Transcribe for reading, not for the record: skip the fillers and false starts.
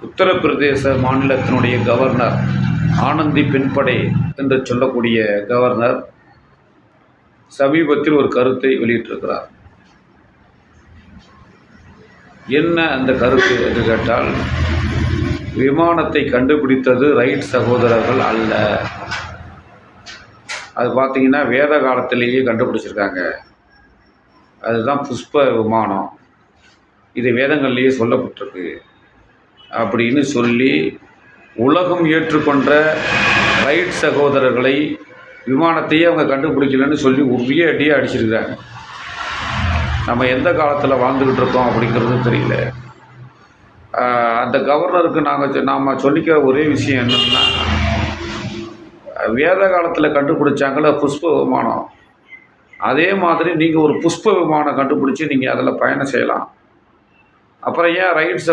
உத்தரப்பிரதேச மாநிலத்தினுடைய கவர்னர் ஆனந்திபென் படேல் என்று சொல்லக்கூடிய கவர்னர் சமீபத்தில் ஒரு கருத்தை வெளியிட்டிருக்கிறார். என்ன அந்த கருத்து என்று கேட்டால், விமானத்தை கண்டுபிடித்தது ரைட் சகோதரர்கள் அல்ல. அது பார்த்தீங்கன்னா வேத காலத்திலேயே கண்டுபிடிச்சிருக்காங்க. அதுதான் புஷ்ப விமானம், இது வேதங்கள்லேயே சொல்லப்பட்டிருக்கு அப்படின்னு சொல்லி உலகம் ஏற்றுக்கொண்ட ரைட் சகோதரர்களை விமானத்தையே அவங்க கண்டுபிடிக்கலன்னு சொல்லி ஒரே அடியாக அடிச்சிருக்கிறாங்க. நம்ம எந்த காலத்தில் வாழ்ந்துக்கிட்டு இருக்கோம் அப்படிங்கிறது தெரியல. அந்த கவர்னருக்கு நாம் சொல்லிக்கிற ஒரே விஷயம் என்னென்னா, வேத காலத்தில் கண்டுபிடிச்சாங்கள புஷ்ப விமானம், அதே மாதிரி நீங்கள் ஒரு புஷ்ப விமானம் கண்டுபிடிச்சி நீங்கள் அதில் பயணம் செய்யலாம். அப்புறம் ஏன் ரைட்